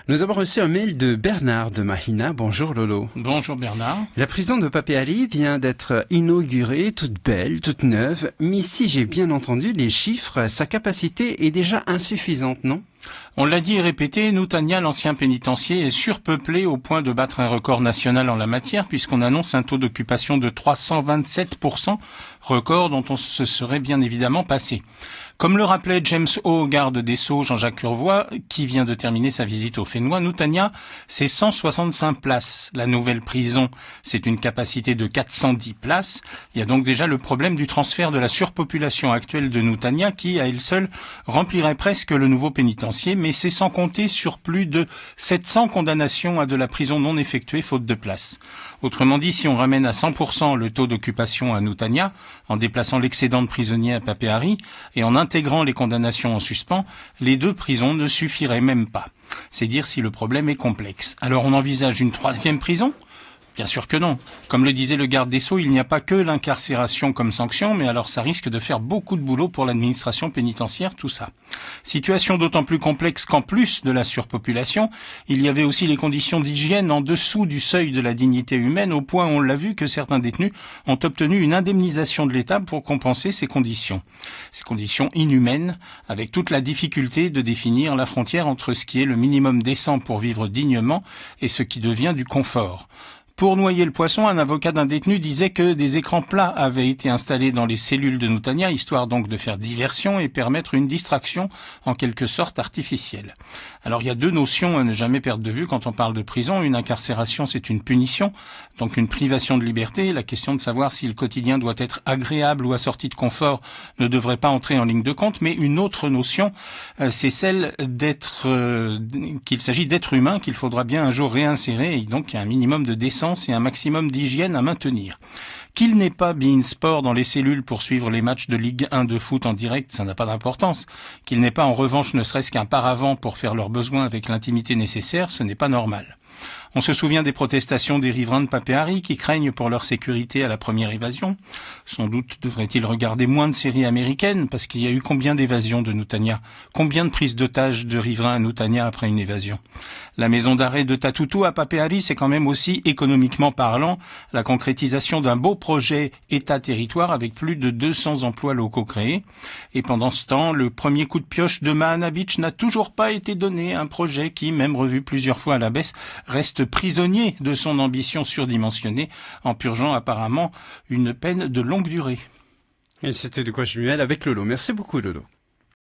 Nous avons reçu un mail de Bernard de Mahina. Bonjour Lolo. Bonjour Bernard. La prison de Papeete vient d'être inaugurée, toute belle, toute neuve. Mais si j'ai bien entendu les chiffres, sa capacité est déjà insuffisante, non ? On l'a dit et répété, Nutanya, l'ancien pénitencier, est surpeuplé au point de battre un record national en la matière puisqu'on annonce un taux d'occupation de 327%, record dont on se serait bien évidemment passé. Comme le rappelait James O, garde des Sceaux, Jean-Jacques Curvois, qui vient de terminer sa visite au Fénois, Nutanya, c'est 165 places. La nouvelle prison, c'est une capacité de 410 places. Il y a donc déjà le problème du transfert de la surpopulation actuelle de Nutanya qui, à elle seule, remplirait presque le nouveau pénitencier, mais c'est sans compter sur plus de 700 condamnations à de la prison non effectuée faute de place. Autrement dit, si on ramène à 100% le taux d'occupation à Nutanya, en déplaçant l'excédent de prisonniers à Papeete et en intégrant les condamnations en suspens, les deux prisons ne suffiraient même pas. C'est dire si le problème est complexe. Alors on envisage une troisième prison ? Bien sûr que non. Comme le disait le garde des Sceaux, il n'y a pas que l'incarcération comme sanction, mais alors ça risque de faire beaucoup de boulot pour l'administration pénitentiaire, tout ça. Situation d'autant plus complexe qu'en plus de la surpopulation, il y avait aussi les conditions d'hygiène en dessous du seuil de la dignité humaine, au point, on l'a vu, que certains détenus ont obtenu une indemnisation de l'État pour compenser ces conditions. Ces conditions inhumaines, avec toute la difficulté de définir la frontière entre ce qui est le minimum décent pour vivre dignement et ce qui devient du confort. Pour noyer le poisson, un avocat d'un détenu disait que des écrans plats avaient été installés dans les cellules de Nutanya, histoire donc de faire diversion et permettre une distraction en quelque sorte artificielle. Alors il y a deux notions à ne jamais perdre de vue quand on parle de prison. Une incarcération, c'est une punition, donc une privation de liberté. La question de savoir si le quotidien doit être agréable ou assorti de confort ne devrait pas entrer en ligne de compte. Mais une autre notion, c'est celle qu'il s'agit d'être humain, qu'il faudra bien un jour réinsérer, et donc il y a un minimum de décence et un maximum d'hygiène à maintenir. Qu'il n'ait pas beIN Sport dans les cellules pour suivre les matchs de Ligue 1 de foot en direct, ça n'a pas d'importance. Qu'il n'ait pas en revanche ne serait-ce qu'un paravent pour faire leurs besoins avec l'intimité nécessaire, ce n'est pas normal. On se souvient des protestations des riverains de Papeete qui craignent pour leur sécurité à la première évasion. Sans doute devraient-ils regarder moins de séries américaines, parce qu'il y a eu combien d'évasions de Nutanya ? Combien de prises d'otages de riverains à Nutanya après une évasion ? La maison d'arrêt de Tatutu à Papeete, c'est quand même aussi, économiquement parlant, la concrétisation d'un beau projet État-territoire avec plus de 200 emplois locaux créés. Et pendant ce temps, le premier coup de pioche de Mahana Beach n'a toujours pas été donné, un projet qui, même revu plusieurs fois à la baisse, reste prisonnier de son ambition surdimensionnée, en purgeant apparemment une peine de longue durée. Et c'était De quoi je m'y mêle avec Lolo. Merci beaucoup Lolo.